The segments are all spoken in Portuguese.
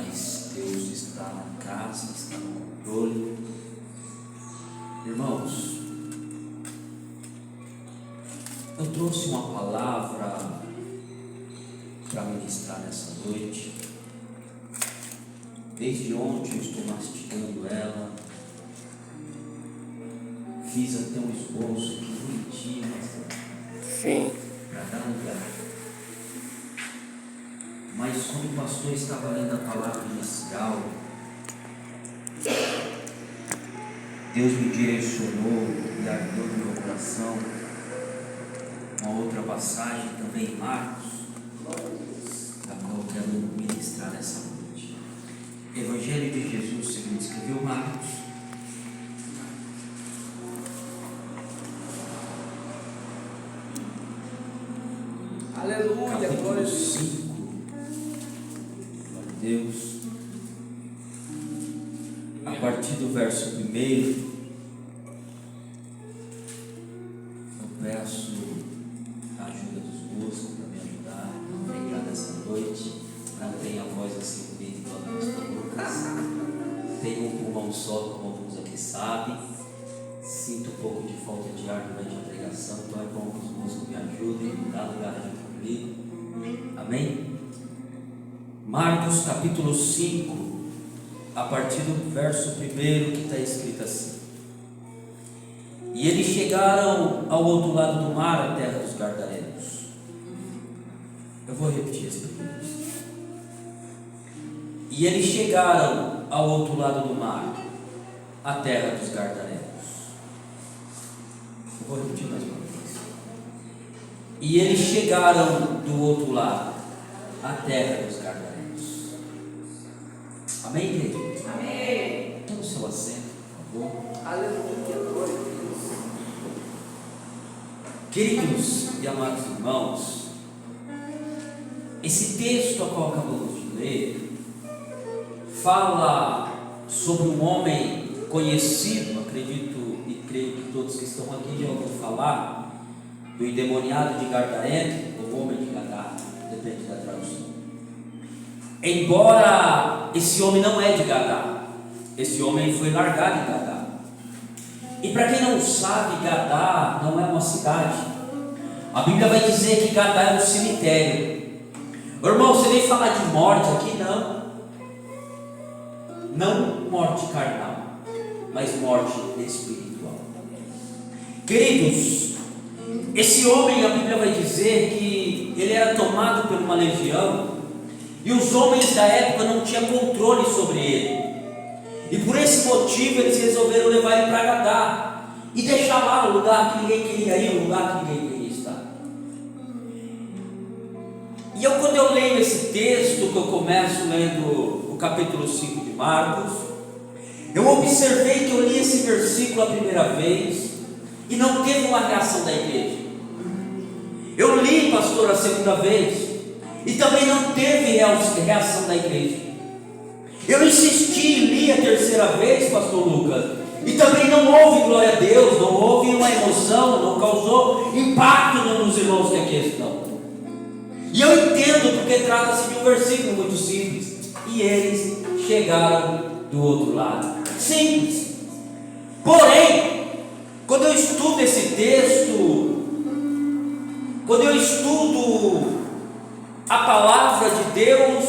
mas Deus está na casa, está no controle. Irmãos, eu trouxe uma palavra para ministrar nessa noite. Desde ontem eu estou mastigando ela. Fiz até um esboço aqui bonitinho, Sim. para dar um lugar. Mas quando o pastor estava lendo a palavra inicial, Deus me direcionou e ardeu no meu coração uma outra passagem também em Marcos, da qual eu quero ministrar nessa noite. Evangelho de Jesus, segundo escreveu Marcos, Aleluia, glória a capítulo Deus. 5. Glória a Deus. A partir do verso 1, eu peço a ajuda dos músicos para me ajudar a pregar nessa noite. Não tenho a voz assim bonita igual a do pastor Lucas. Tenho um pulmão só, como alguns aqui sabem. Sinto um pouco de falta de ar durante a pregação, então é bom que os músicos me ajudem, dá lugar aqui comigo. Amém? Marcos capítulo 5, a partir do verso 1, que está escrito assim: E eles chegaram ao outro lado do mar, a terra dos Gadarenos. Eu vou repetir esse primeiro. E eles chegaram ao outro lado do mar, a terra dos Gadarenos. Eu vou repetir mais uma vez. E eles chegaram do outro lado, a terra dos Gadarenos. Amém, igreja? Amém. Tome o seu assento, por favor. Aleluia, glória a Deus. Queridos e amados irmãos, esse texto a qual acabamos de ler fala sobre um homem conhecido, acredito e creio que todos que estão aqui já ouviram falar do endemoniado de Gadareno, ou homem de Gadara, depende da tradução. Embora esse homem não é de Gadara, esse homem foi largado em Gadara. E para quem não sabe, Gadara não é uma cidade. A Bíblia vai dizer que Gadara é um cemitério. Irmão, você vem falar de morte aqui? Não morte carnal, mas morte espiritual. Queridos, esse homem, a Bíblia vai dizer que ele era tomado por uma legião, e os homens da época não tinham controle sobre ele, e por esse motivo eles resolveram levar ele para Gadara e deixar lá no lugar que ninguém queria ir, um lugar que ninguém queria estar. E quando eu leio esse texto, que eu começo lendo o capítulo 5 de Marcos, eu observei que eu li esse versículo a primeira vez e não teve uma reação da igreja. Eu li, pastor, a segunda vez e também não teve reação da igreja. Eu insisti e li a terceira vez, pastor Lucas, e também não houve glória a Deus, não houve uma emoção, não causou impacto nos irmãos que aqui estão. E eu entendo porque trata-se de um versículo muito simples. E eles chegaram do outro lado. Simples. Porém, quando eu estudo esse texto, quando eu estudo a palavra de Deus,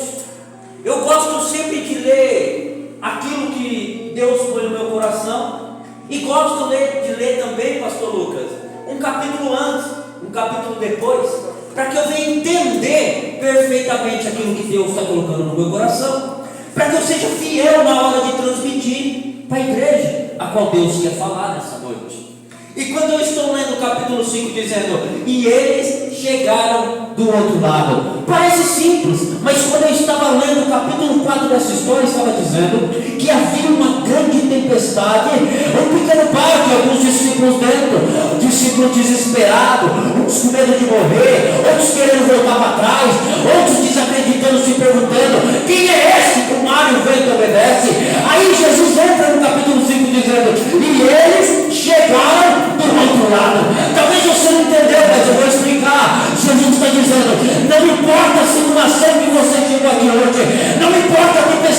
eu gosto sempre de ler aquilo que Deus põe no meu coração, e gosto de ler também, pastor Lucas, um capítulo antes, um capítulo depois, para que eu venha entender perfeitamente aquilo que Deus está colocando no meu coração, para que eu seja fiel na hora de transmitir para a igreja a qual Deus quer falar nessa noite. E quando eu estou lendo o capítulo 5 dizendo, e eles chegaram do outro lado, parece simples, mas quando eu estava lendo o capítulo 4 dessa história, estava dizendo que havia uma grande tempestade, um pequeno barco, alguns discípulos dentro, discípulos desesperados, uns com medo de morrer, outros querendo voltar para trás, outros desacreditando, se perguntando, quem é esse que o mar e o vento obedece? Aí Jesus entra no capítulo 5 dizendo, e eles chegaram do outro lado. Talvez você não entendeu, mas eu vou explicar. Jesus está dizendo, não importa a situação que você chegou aqui hoje, não importa a tempestade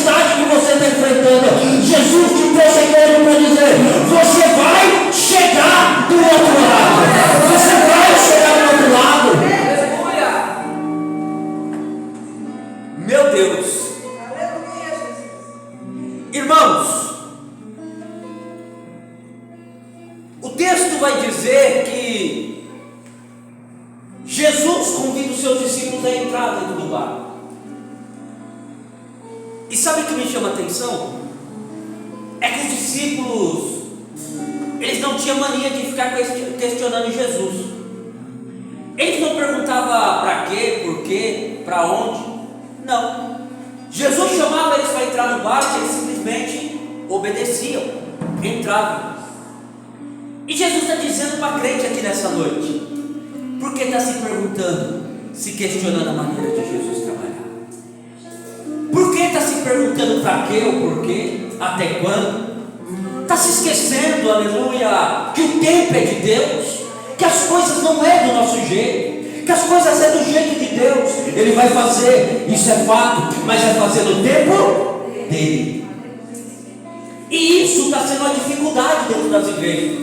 discípulos a entrar dentro do barco. E sabe o que me chama a atenção? É que os discípulos, eles não tinham mania de ficar questionando Jesus. Eles não perguntavam para quê, por quê, para onde. Não. Jesus chamava eles para entrar no barco, eles simplesmente obedeciam, entravam. E Jesus está dizendo para a crente aqui nessa noite: por que está se perguntando, se questionando a maneira de Jesus trabalhar? Por que está se perguntando para quê ou por quê? Até quando? Está se esquecendo, aleluia, que o tempo é de Deus, que as coisas não é do nosso jeito, que as coisas é do jeito de Deus. Ele vai fazer, isso é fato, mas vai fazer no tempo dele. E isso está sendo uma dificuldade dentro das igrejas,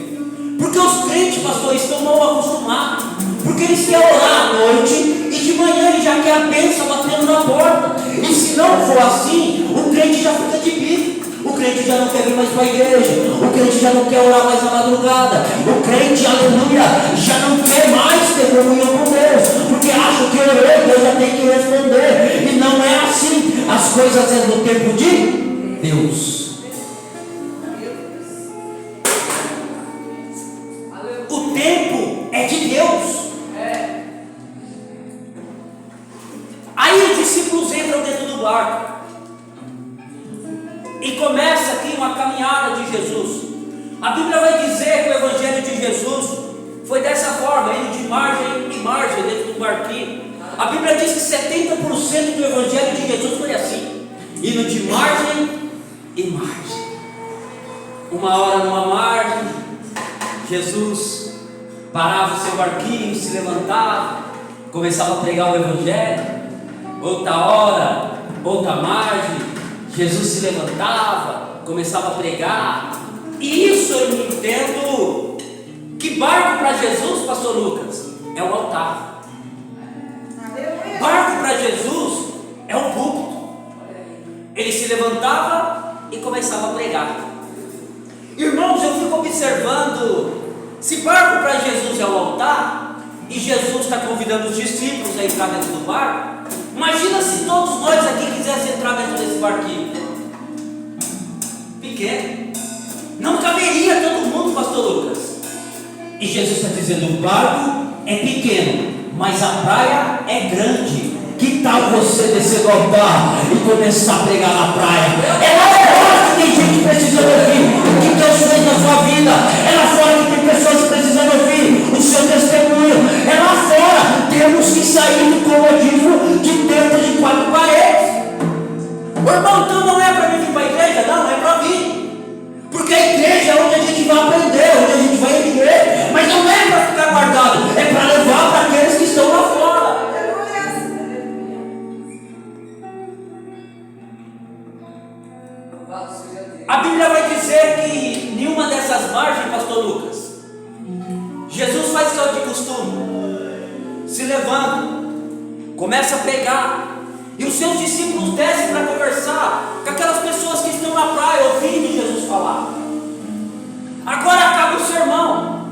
porque os crentes, pastor, estão mal acostumados, porque eles querem orar à noite e de manhã ele já quer a bênção batendo na porta. E se não for assim, o crente já fica de bico. O crente já não quer vir mais para a igreja, o crente já não quer orar mais na madrugada, o crente, aleluia, já não quer mais ter comunhão com Deus, porque acha que orou, Deus já tem que responder. E não é assim. As coisas é do tempo de Deus. O tempo é de Deus. Aí os discípulos entram dentro do barco e começa aqui uma caminhada de Jesus. A Bíblia vai dizer que o Evangelho de Jesus foi dessa forma, indo de margem em margem dentro do barquinho. A Bíblia diz que 70% do Evangelho de Jesus foi assim, indo de margem em margem. Uma hora numa margem, Jesus parava o seu barquinho, se levantava, começava a pregar o Evangelho. Outra hora, outra margem, Jesus se levantava, começava a pregar. E isso eu não entendo. Que barco para Jesus, pastor Lucas? É o altar. Barco para Jesus é o púlpito. Ele se levantava e começava a pregar. Irmãos, eu fico observando, se barco para Jesus é o altar, e Jesus está convidando os discípulos a entrar dentro do barco, imagina se todos nós aqui quisessem entrar dentro desse barquinho. Pequeno. Não caberia todo mundo, pastor Lucas. E Jesus está dizendo: o barco é pequeno, mas a praia é grande. Que tal você descer do altar e começar a pregar na praia? É lá fora que tem gente precisando ouvir o que Deus fez na sua vida. É lá fora que tem pessoas precisando ouvir o seu testemunho. É lá fora. Temos que sair do comodismo de dentro de quatro paredes. O irmão, então não é para mim vir para a igreja? Não, é para mim. Porque a igreja é onde a gente vai aprender, onde a gente vai viver. Mas não é para ficar guardado, é para levar para aqueles que estão lá fora. A Bíblia vai dizer que nenhuma dessas margens, pastor Lucas, Jesus faz o que é de costume, se levanta, começa a pregar, e os seus discípulos descem para conversar com aquelas pessoas que estão na praia ouvindo Jesus falar. Agora acaba o sermão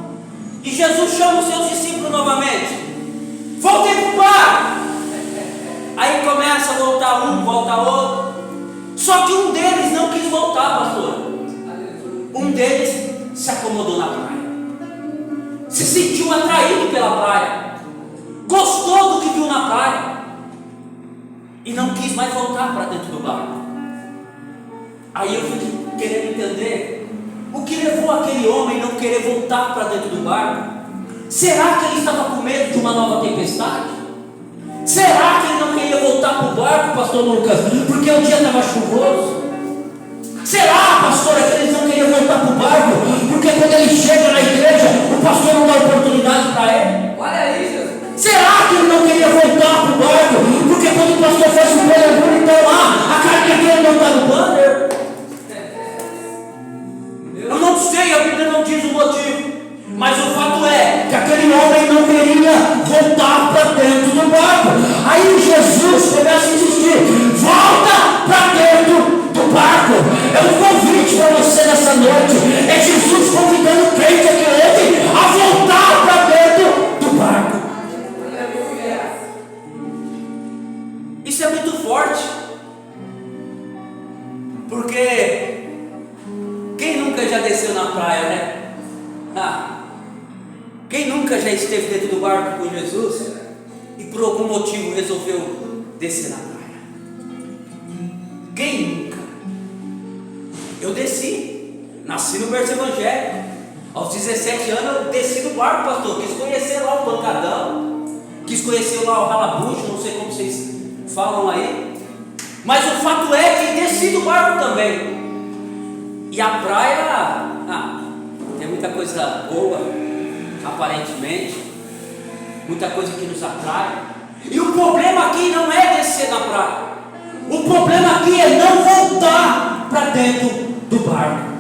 e Jesus chama os seus discípulos novamente: voltem para o barco. Aí começa a voltar um, volta outro. Só que um deles não quis voltar, pastor. Um deles se acomodou na praia, se sentiu atraído pela praia, gostou do que viu na praia e não quis mais voltar para dentro do barco. Aí eu fui querendo entender o que levou aquele homem a não querer voltar para dentro do barco. Será que ele estava com medo de uma nova tempestade? Será que ele não queria voltar para o barco, pastor Lucas, porque o dia estava chuvoso? Será, pastora, que eles não queriam voltar para o barco porque quando ele chega na igreja o pastor não dá oportunidade para ele? Olha aí, Jesus. Será que ele não queria voltar para o barco porque quando o pastor faz um banner, então lá a carga dele não está no banner? Eu não sei, a Bíblia não diz o motivo, mas o fato é que aquele homem não queria voltar para dentro do barco. Aí Jesus começa a insistir: volta para dentro do barco. É um convite para você nessa noite. É Jesus convidando o crente aqui hoje a voltar para forte. Porque quem nunca já desceu na praia, né? Quem nunca já esteve dentro do barco com Jesus e por algum motivo resolveu descer na praia? Quem nunca? Eu desci, nasci no berço evangélico. Aos 17 anos eu desci do barco, pastor. Quis conhecer lá o pancadão, quis conhecer lá o ralabucho, não sei como vocês falam aí. Mas o fato é que desci do barco também. E a praia, tem muita coisa boa, aparentemente, muita coisa que nos atrai. E o problema aqui não é descer na praia. O problema aqui é não voltar para dentro do barco.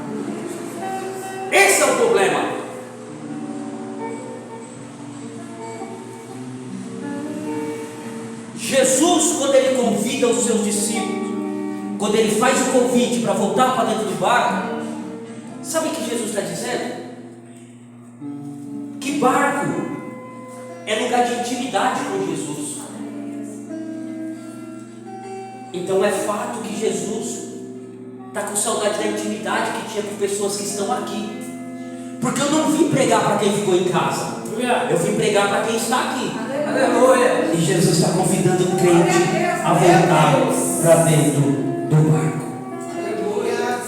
Esse é o problema. Jesus, quando ele convida os seus discípulos, quando ele faz o convite para voltar para dentro do barco, sabe o que Jesus está dizendo? Que barco é lugar de intimidade com Jesus. Então é fato que Jesus está com saudade da intimidade que tinha com pessoas que estão aqui. Porque eu não vim pregar para quem ficou em casa, eu vim pregar para quem está aqui. Aleluia. E Jesus está convidando o crente a voltar para dentro do barco. Aleluia.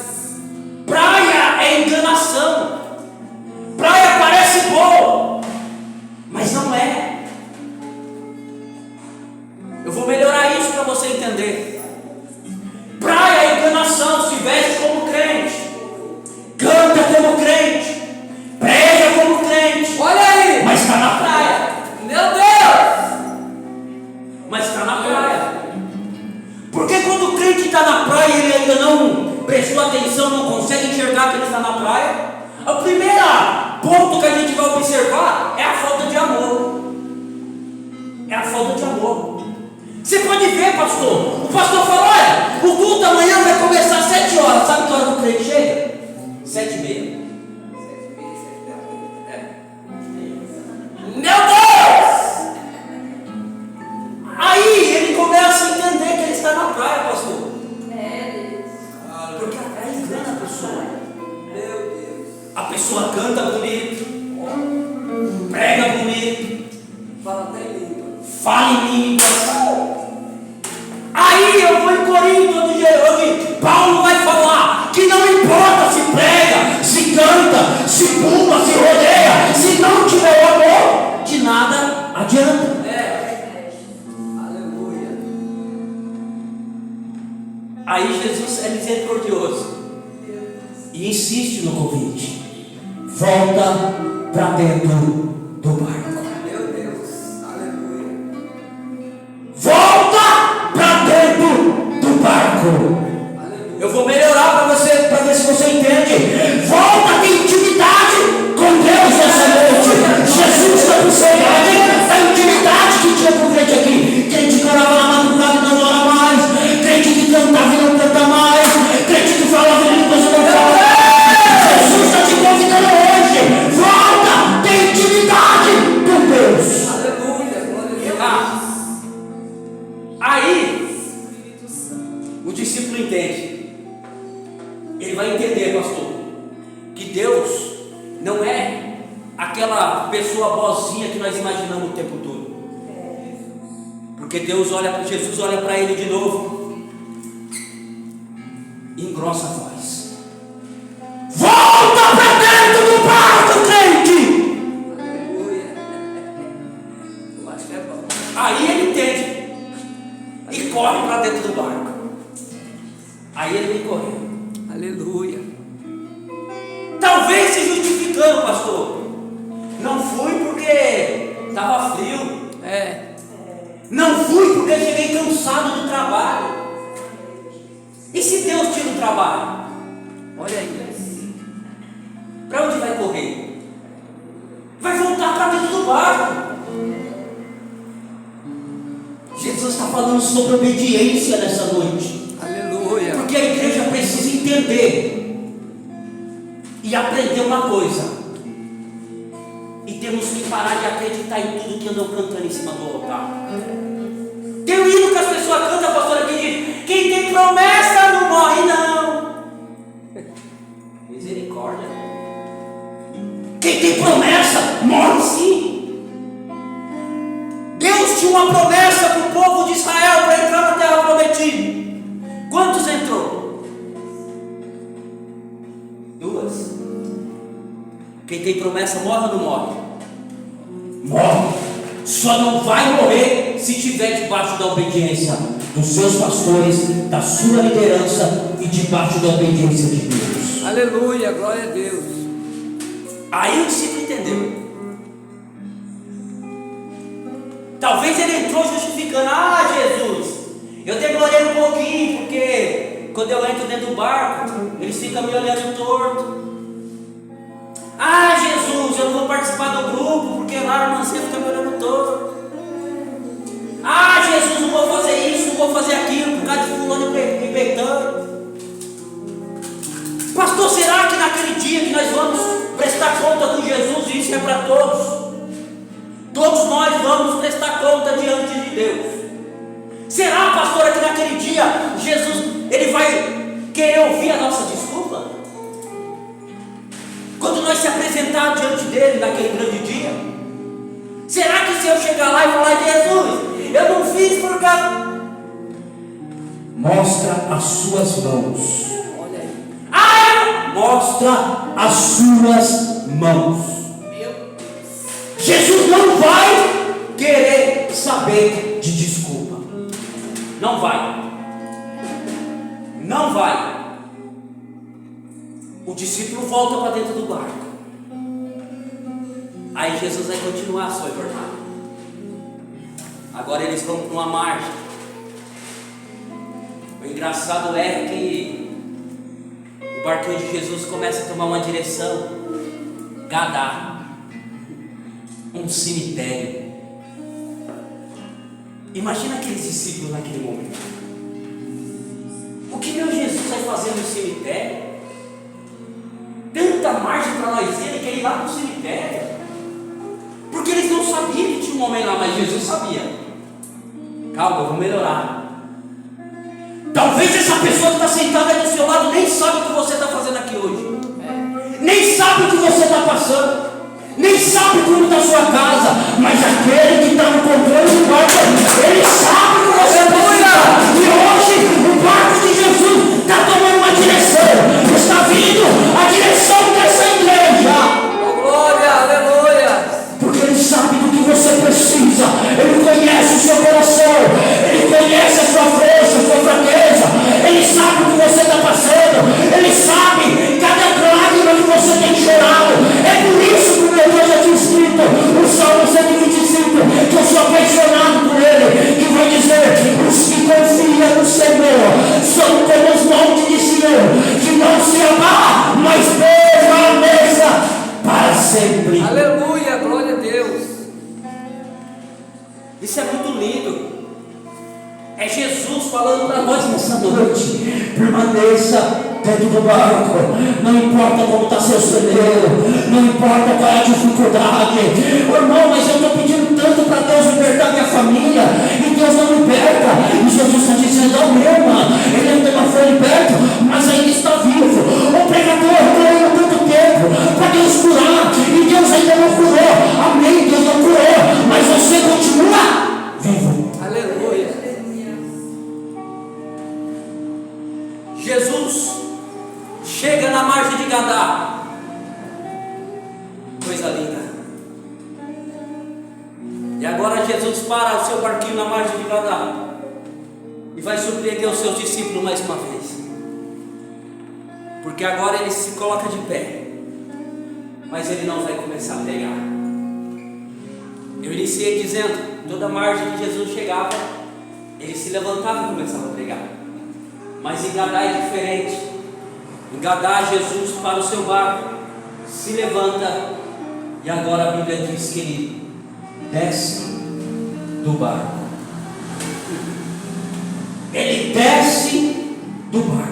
Praia é enganação. Praia parece bom, mas não é. Eu vou melhorar isso para você entender. Praia é enganação. Se veste como crente, canta como crente, prega como crente, Olha aí. mas está na praia. Meu Deus. Mas está na praia. Porque quando o crente está na praia e ele ainda não prestou atenção, não consegue enxergar que ele está na praia, o primeiro ponto que a gente vai observar é a falta de amor. É a falta de amor. Você pode ver, pastor, o pastor falou: olha, o culto amanhã vai começar às 7 horas. Sabe que hora que o crente chega? 7h30. Meu Deus! Aí ele começa a entender que ele está na praia, pastor. Porque a praia engana a pessoa. Meu Deus. A pessoa canta bonito, prega bonito, Fala até em língua. fala em línguas. Aí eu vou em Corinto, onde Paulo vai falar que não importa se prega, se canta, se pula, se rodeia, se não tiver o amor, de nada adianta. Aleluia. Aí Jesus é misericordioso e insiste no convite: volta para dentro do barco. Meu Deus. Aleluia. Volta para dentro do barco. Aleluia. Eu vou melhorar para você, para ver se você entende. Volta a ter intimidade com Deus nessa noite. Jesus está com saudade da intimidade que tinha com o crente aqui. Crente que orava na madrugada e não ora mais. Crente que cantava e não canta mais. Crente que falava em línguas e não fala mais. Jesus está te convidando hoje. Volta, tem intimidade com Deus. Aleluia. Glória a Deus. Aí o discípulo entende. Ele vai entender, pastor, que Deus não é aquela pessoa boazinha que nós imaginamos o tempo todo. Porque Deus olha para Jesus, olha para ele de novo e engrossa a voz: volta para dentro do barco, crente! Aleluia. Eu acho que é bom. Aí ele entende e corre para dentro do barco. Aí ele vem correndo. Aleluia. Talvez se justificando, pastor. Não fui porque estava frio. Não fui porque cheguei cansado do trabalho. E se Deus tira o trabalho? Olha aí. Para onde vai correr? Vai voltar para dentro do barco. Jesus está falando sobre obediência nessa noite. Aleluia. Porque a igreja precisa entender e aprender uma coisa. E temos que parar de acreditar em tudo que andam cantando em cima do altar. Tem um hino que as pessoas cantam, pastor, aqui Quem tem promessa morre ou não morre? Morre. Só não vai morrer se estiver debaixo da obediência dos seus pastores, da sua liderança e debaixo da obediência de Deus. Aleluia, glória a Deus. Aí o discípulo entendeu. Talvez ele entrou justificando: ah, Jesus, eu demorei um pouquinho, porque quando eu entro dentro do barco, eles ficam me olhando torto. Ah, Jesus, eu não vou participar do grupo, porque lá a irmãzinha fica me olhando torto. Ah, Jesus, não vou fazer isso, não vou fazer aquilo, por causa de fulano e Betânia. Pastor, será que naquele dia que nós vamos prestar conta com Jesus, e isso é para todos? Todos nós vamos prestar conta diante de Deus. Será, pastor, que naquele dia Jesus, ele vai querer ouvir a nossa desculpa? Quando nós se apresentarmos diante dele naquele grande dia? Será que se eu chegar lá e falar: Jesus, eu não fiz por causa... Mostra as suas mãos. Olha aí. Mostra as suas mãos. Jesus não vai querer saber de desculpa. Não vai. Não vai. O discípulo volta para dentro do barco. Aí Jesus vai continuar a sua jornada. Agora eles vão para uma margem. O engraçado é que o barquinho de Jesus começa a tomar uma direção. Gadá. Um cemitério. Imagina aqueles discípulos naquele momento. O que meu Jesus vai fazer no cemitério? Tanta margem para nós ir, ele quer ir lá no cemitério. Porque eles não sabiam que tinha um homem lá, mas Jesus sabia. Calma, eu vou melhorar. Talvez essa pessoa que está sentada aí do seu lado nem sabe o que você está fazendo aqui hoje. Nem sabe o que você está passando. Nem sabe como está a sua casa. Mas aquele que está no controle do barco, ele sabe o que você precisa. E hoje o barco de Jesus está tomando uma direção. Está vindo a direção dessa igreja. Oh, glória, aleluia. Porque ele sabe do que você precisa. Ele conhece o seu coração. Ele conhece a sua força, a sua fraqueza. Ele sabe o que você está passando. Ele sabe cada lágrima que você tem chorado. É por isso que o meu Deus já tinha escrito o Salmo 125, que eu sou apaixonado por ele, que vai dizer: os que confiam no Senhor são como os montes de Sião, que não se abala, mas permaneça para sempre. Aleluia, glória a Deus. Isso é muito lindo. É Jesus falando para nós nessa noite: permaneça dentro do barco, não importa como está seu celeiro, não importa qual é a dificuldade. Irmão, mas eu estou pedindo tanto para Deus libertar minha família, e Deus não liberta. E Jesus está dizendo: não, meu irmão, ele ainda não foi liberto, mas ainda está vivo. O pregador orou tanto tempo para Deus curar, e Deus ainda não curou. Amém, Deus não curou, mas você continua vivo. Aleluia. Jesus chega na margem de Gadá. Coisa linda. E agora Jesus para o seu barquinho na margem de Gadá e vai surpreender os seus discípulos mais uma vez. Porque agora ele se coloca de pé, mas ele não vai começar a pregar. Eu iniciei dizendo: toda margem que Jesus chegava, ele se levantava e começava a pregar. Mas em Gadá é diferente. Em Gadá, Jesus para o seu barco, se levanta, e agora a Bíblia diz que ele desce do barco. Ele desce do barco.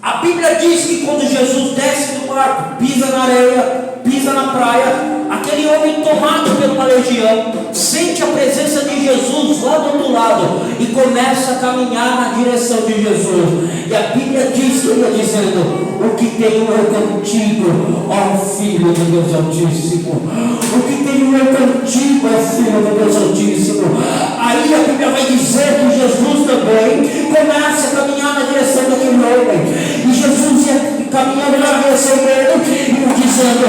A Bíblia diz que quando Jesus desce do barco, pisa na areia, pisa na praia, aquele homem tomado por uma legião sente a presença de Jesus lá do outro lado e começa a caminhar na direção de Jesus. E a Bíblia diz que ele ia dizendo: o que tenho eu contigo, ó Filho de Deus Altíssimo? O que tenho eu contigo, ó Filho de Deus Altíssimo? Aí a Bíblia vai dizer que Jesus também começa a caminhar na direção daquele homem. E Jesus ia caminhando na direção dele e dizendo: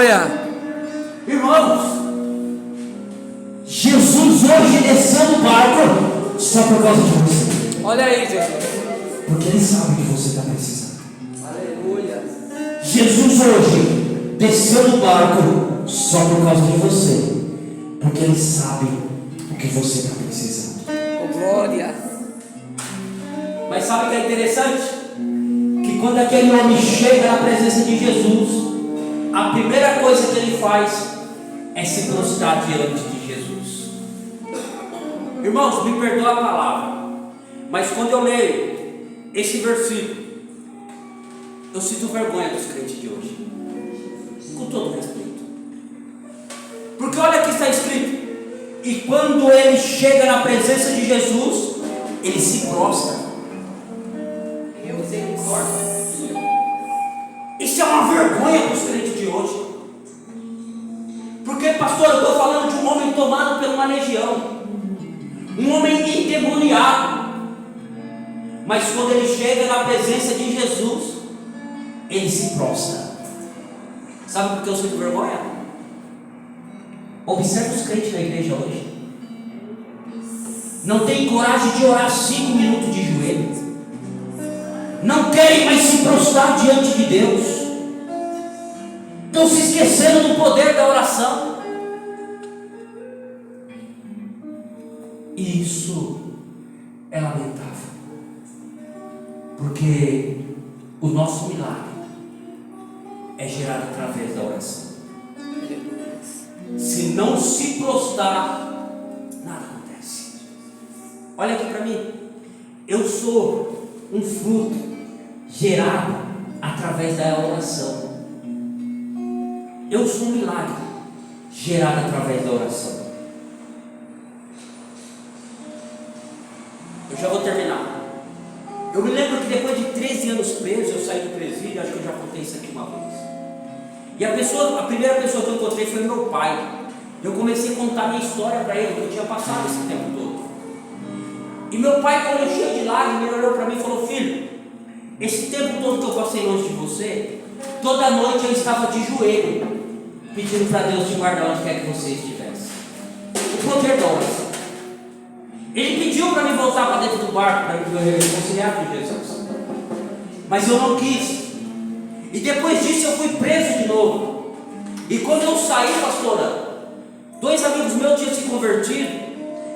Aleluia. Irmãos, Jesus hoje desceu do barco só por causa de você. Olha aí, Jesus. Porque Ele sabe que você está precisando. Aleluia. Jesus hoje desceu do barco só por causa de você. Porque Ele sabe o que você está precisando. Oh, glória. Mas sabe o que é interessante? Que quando aquele homem chega na presença de Jesus, a primeira coisa que ele faz é se prostrar diante de Jesus. Irmãos, me perdoa a palavra, mas quando eu leio esse versículo, eu sinto vergonha dos crentes de hoje, com todo respeito. Porque olha aqui está escrito: e quando ele chega na presença de Jesus, ele se prostra. Isso é uma vergonha para os crentes de hoje. Porque, pastor, eu estou falando de um homem tomado por uma legião, um homem endemoniado. Mas quando ele chega na presença de Jesus, ele se prostra. Sabe por que eu sinto vergonha? Observe os crentes da igreja hoje. Não tem coragem de orar 5 minutos de joelho. Não querem mais se prostrar diante de Deus. Estão se esquecendo do poder da oração. E isso é lamentável. Porque o nosso milagre é gerado através da oração. Se não se prostrar, nada acontece. Olha aqui para mim. Eu sou um fruto gerado através da oração. Eu sou um milagre gerado através da oração. Eu já vou terminar. Eu me lembro que depois de 13 anos preso, eu saí do presídio. Acho que eu já contei isso aqui uma vez. E a primeira pessoa que eu encontrei foi meu pai. Eu comecei a contar minha história para ele, que eu tinha passado esse tempo todo. E meu pai, quando eu cheio de lágrimas, ele olhou para mim e falou: filho, esse tempo todo que eu passei longe de você, toda noite eu estava de joelho, pedindo para Deus te guardar onde quer que você estivesse. O poder da oração. Ele pediu para mim voltar para dentro do barco, para me reconciliar com Jesus. Mas eu não quis. E depois disso eu fui preso de novo. E quando eu saí, pastora, 2 amigos meus tinham se convertido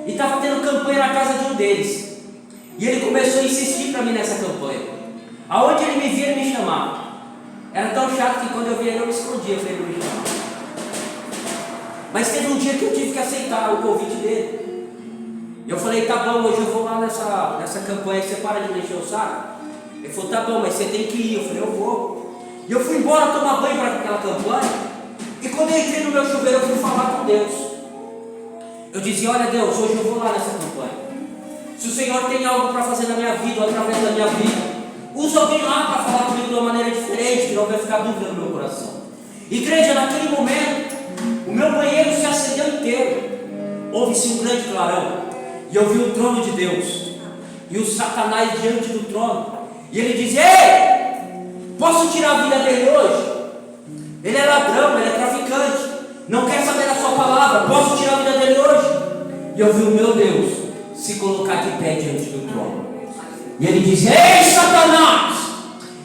e estavam tendo campanha na casa de um deles. E ele começou a insistir para mim nessa campanha. Aonde ele me via, ele me chamava. Era tão chato que quando eu via ele, eu me escondia para ele me chamar. Mas teve um dia que eu tive que aceitar o convite dele. Eu falei: tá bom, hoje eu vou lá nessa campanha, você para de me encher o saco? Ele falou: tá bom, mas você tem que ir. Eu falei: eu vou. E eu fui embora tomar banho para aquela campanha. E quando eu entrei no meu chuveiro, eu fui falar com Deus. Eu dizia: olha Deus, hoje eu vou lá nessa campanha. Se o Senhor tem algo para fazer na minha vida, ou através da minha vida, usa alguém lá para falar comigo de uma maneira diferente, que não vai ficar dúvida no meu coração. Igreja, naquele momento, o meu banheiro se acendeu inteiro. Houve-se um grande clarão. E eu vi o trono de Deus. E o Satanás diante do trono. E ele dizia: ei! Posso tirar a vida dele hoje? Ele é ladrão, ele é traficante, não quer saber da sua palavra. Posso tirar a vida dele hoje? E eu vi o meu Deus se colocar de pé diante do trono. E ele dizia: ei, Satanás!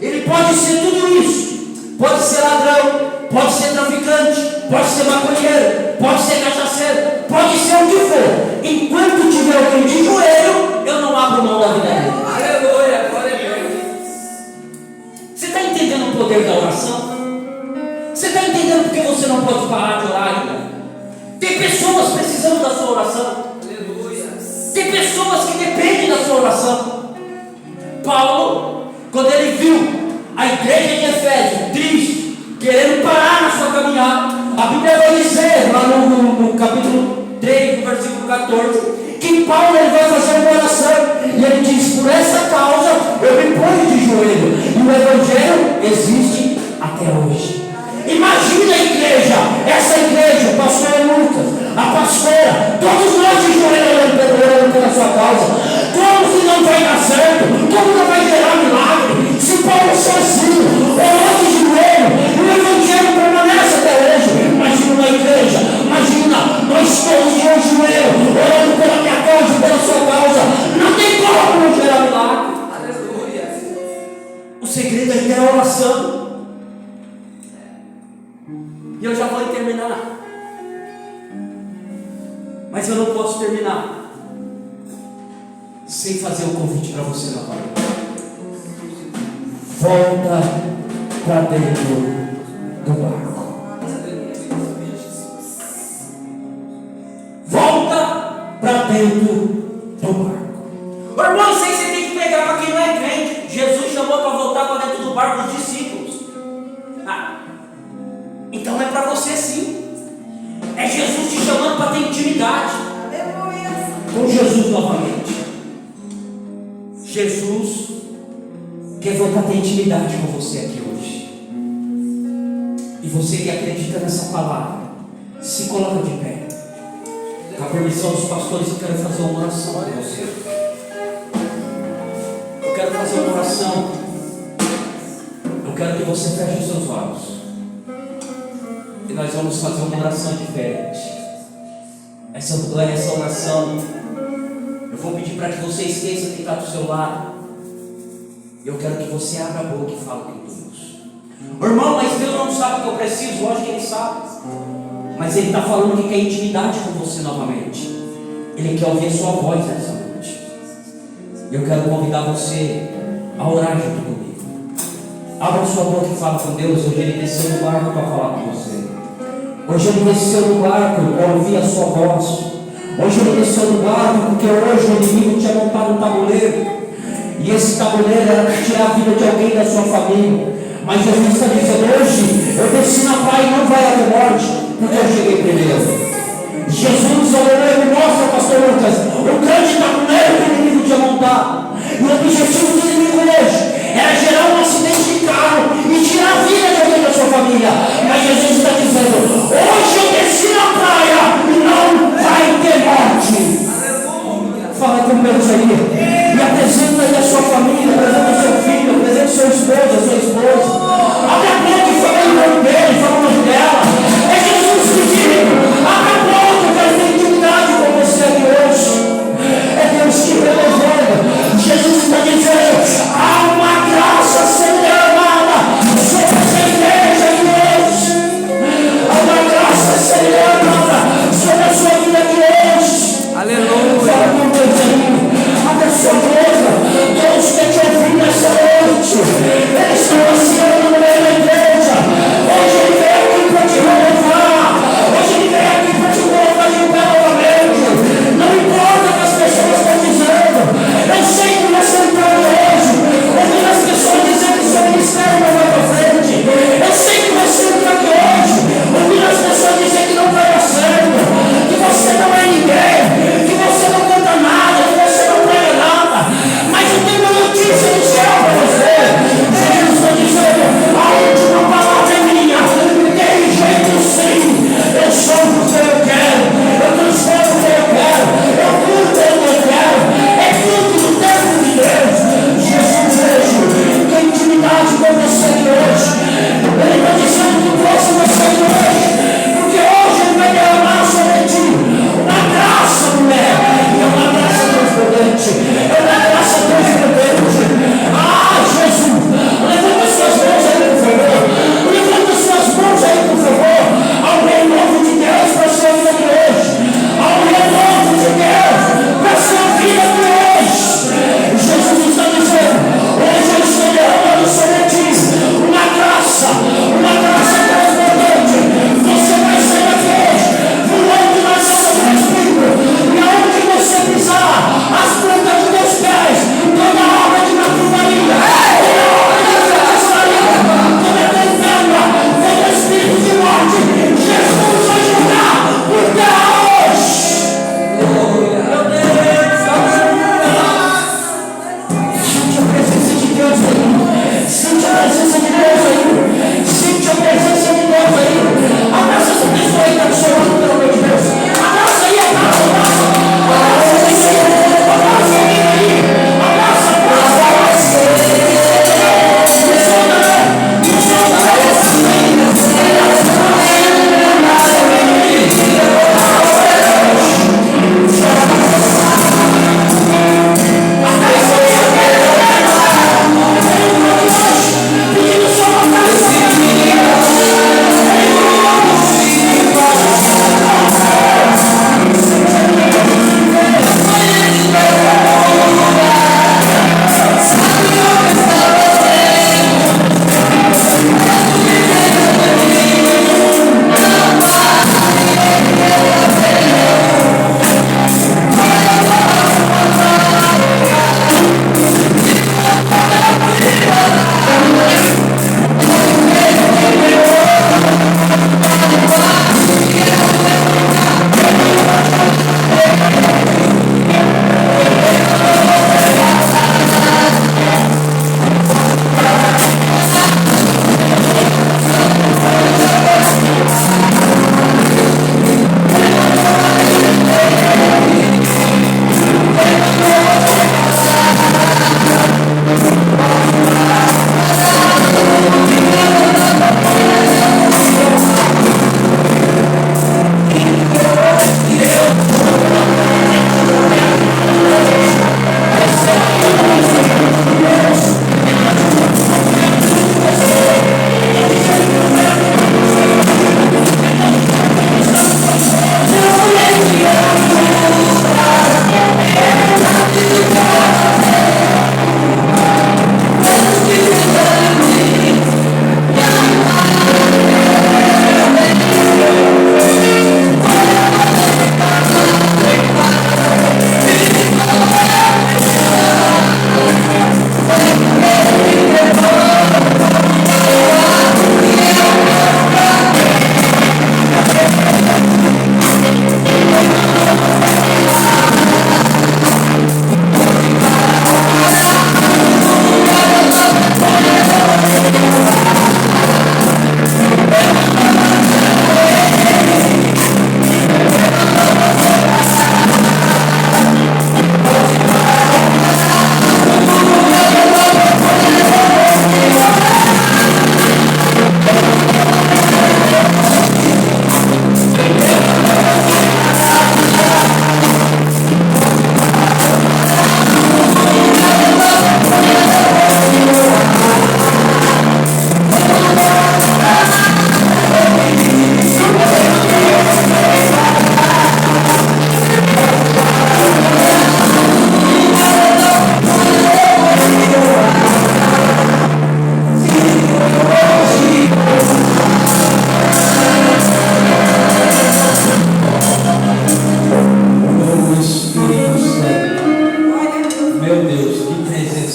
Ele pode ser tudo isso. Pode ser ladrão, pode ser traficante, pode ser maconheiro, pode ser cachaceiro, pode ser o que for. Enquanto tiver alguém de joelho, eu não abro mão da vida dele. Aleluia, glória a Deus. Você está entendendo o poder da oração? Você está entendendo porque você não pode parar de orar ainda? Tem pessoas precisando da sua oração. Aleluia. Tem pessoas que dependem da sua oração. Paulo, quando ele viu a igreja de Efésio triste, querendo parar na sua caminhada, a Bíblia vai dizer lá no capítulo 3, no versículo 14, que Paulo ele vai fazer uma oração. E ele diz: por essa causa eu me ponho de joelho. E o Evangelho existe até hoje. Imagina a igreja, essa igreja, o pastor Lucas, a pastora, todos nós de joelho orando pela sua causa. Como que não vai dar certo? Como não vai gerar milagre? Se Paulo sozinho orou de joelho, e o Evangelho permanece até hoje. requer oração. E eu já vou terminar. Mas eu não posso terminar sem fazer um convite para você novamente. Volta para dentro do barco. Volta para dentro do barco. Irmão, isso aí você tem que pegar para quem não é crente. Jesus chamou para voltar para dentro do barco os discípulos. Então é para você sim. É Jesus te chamando para ter intimidade com Jesus novamente. Jesus quer voltar a ter intimidade com você aqui hoje. E você que acredita nessa palavra, se coloca de pé. Com a permissão dos pastores, eu quero fazer uma oração com você. Eu quero fazer uma oração. Eu quero que você feche os seus olhos. E nós vamos fazer uma oração diferente. Essa oração, eu vou pedir para que você esqueça quem está do seu lado. Eu quero que você abra a boca e fale com Deus. Irmão, mas Deus não sabe o que eu preciso. Lógico que Ele sabe. Mas Ele está falando que quer intimidade com você novamente. Ele quer ouvir a sua voz nessa noite. Eu quero convidar você a orar junto comigo. Abra sua boca e fala com Deus. Hoje Ele desceu no barco para falar com você. Hoje Ele desceu no barco para ouvir a sua voz. Hoje Ele desceu no barco porque hoje o inimigo tinha montado um tabuleiro. E esse tabuleiro era para tirar a vida de alguém da sua família. Mas Jesus está dizendo: hoje eu desci na praia e não vai haver morte, porque eu cheguei primeiro. Jesus olhou e me mostra, pastor Lucas, o grande tabuleiro que o inimigo tinha montado. E o objetivo do inimigo hoje era gerar um acidente de carro e tirar a vida de alguém da sua família. Mas Jesus está dizendo: hoje eu desci na praia e não vai ter morte. Fala com Deus aí. E apresenta aí a sua família, apresenta o seu filho, apresenta o seu esposo, a sua esposa. Abre a boca e fala em nome dele, fala o nome dela. É Jesus pedindo. Abre a boca, eu quero ter intimidade com você aqui hoje. É Deus te renovando.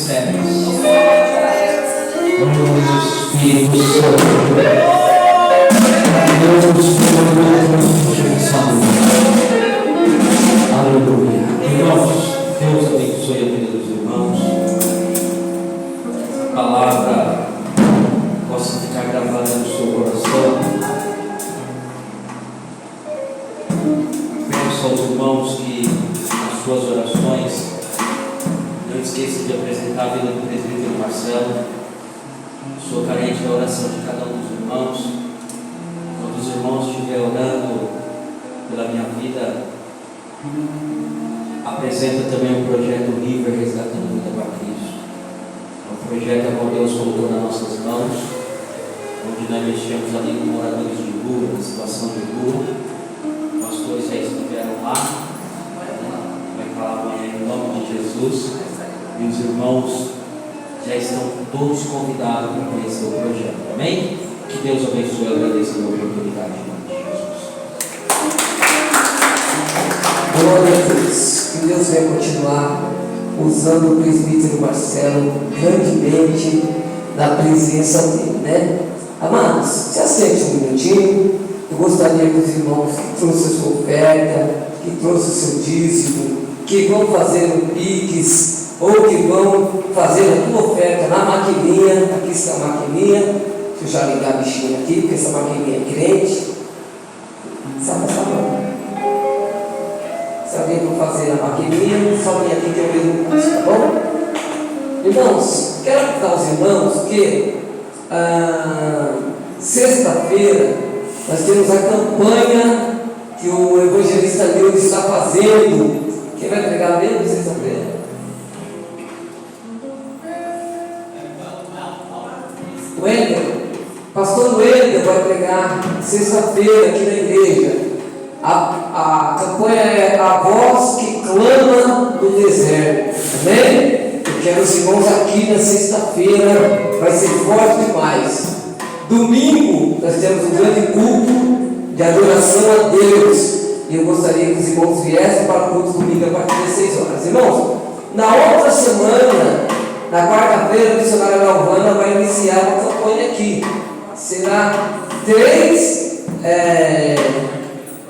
céus. Oh, Espírito Santo. Deus, aleluia. Irmãos, Deus abençoe a vida dos irmãos. Essa palavra possa ficar gravada no seu coração. Peço aos irmãos que nas suas orações não esqueça de apresentar a vida do presbítero Marcelo. Sou carente da oração de cada um dos irmãos. Quando os irmãos estiverem orando pela minha vida, apresenta também o projeto River Resgatando Vida para Cristo. É um projeto que Deus colocou nas nossas mãos, onde nós mexemos ali com moradores de rua, na situação de rua. Os pastores já estiveram lá, vai falar amanhã em nome de Jesus, e os irmãos já estão todos convidados para conhecer o projeto. Amém? Que Deus abençoe e agradeça a oportunidade em nome de Jesus. Glória a Deus. Que Deus venha continuar usando o presbítero Marcelo grandemente na presença dele, né? Amados, se aceite um minutinho. Eu gostaria que os irmãos que trouxeram a sua oferta, que trouxeram o seu dízimo, que vão fazer o Pix, ou que vão fazer a tua oferta na maquininha. Aqui está a maquininha. Deixa eu já ligar a bichinha aqui, porque essa maquininha é crente. Sabe essa mão? Se alguém for fazer na maquininha, só vem aqui que eu mesmo faço, tá bom? Irmãos, quero avisar os irmãos que sexta-feira nós temos a campanha que o evangelista Deus está fazendo. Quem vai pregar mesmo sexta-feira? O Wender, pastor Wender vai pregar sexta-feira aqui na igreja. A campanha é A Voz que Clama no Deserto. Amém? Eu quero os irmãos aqui na sexta-feira, vai ser forte demais. Domingo nós temos um grande culto de adoração a Deus. E eu gostaria que os irmãos viessem para o culto domingo a partir das 6 horas. Irmãos, na outra semana, na quarta-feira, a missionária Galvana vai iniciar uma campanha aqui. Será 3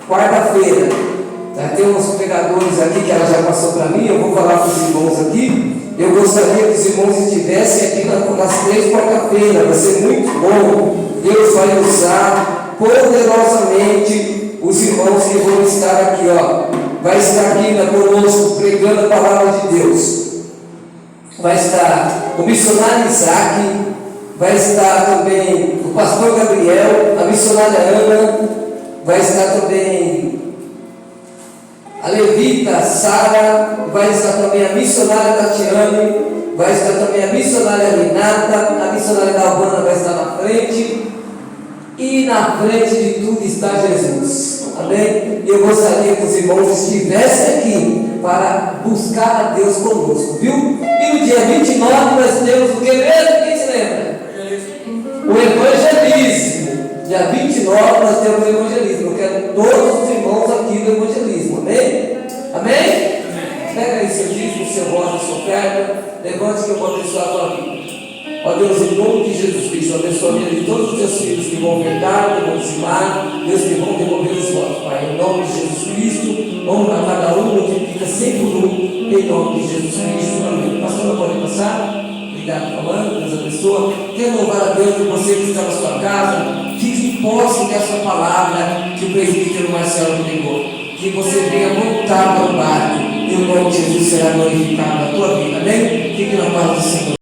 quarta-feira. Já tem uns pregadores aqui que ela já passou para mim. Eu vou falar para os irmãos aqui. Eu gostaria que os irmãos estivessem aqui nas 3 quarta-feiras. Vai ser muito bom. Deus vai usar poderosamente os irmãos que vão estar aqui, ó. Vai estar aqui conosco pregando a palavra de Deus. Vai estar o missionário Isaac, vai estar também o pastor Gabriel, a missionária Ana, vai estar também a levita Sara, vai estar também a missionária Tatiane, vai estar também a missionária Renata, a missionária Galvana vai estar na frente, e na frente de tudo está Jesus. Amém? Eu gostaria que os irmãos estivessem aqui para buscar a Deus conosco, viu? E no dia 29 nós temos o que mesmo? Quem se lembra? O evangelismo. Dia 29 nós temos o evangelismo. Eu quero todos os irmãos aqui do evangelismo. Amém? Amém? Pega aí seu dízimo, seu voto, sua oferta. Levante que eu vou abençoar a tua vida. Ó Deus, em nome de Jesus Cristo, abençoa a vida de todos os teus filhos que vão ofertar, que vão dizimar, Deus, que vão devolver os votos, Pai. Em nome de Jesus Cristo, honra a cada um, multiplica 100 por 1, em nome de Jesus Cristo. Amém. Pastor, pode passar? Obrigado, falando, Deus abençoa. Quero louvar a Deus por você que está na sua casa. Fique em posse dessa palavra que o presbítero Marcelo pregou. Que você venha voltar para o barco, e o nome de Jesus será glorificado na tua vida. Amém? Fique na paz do Senhor.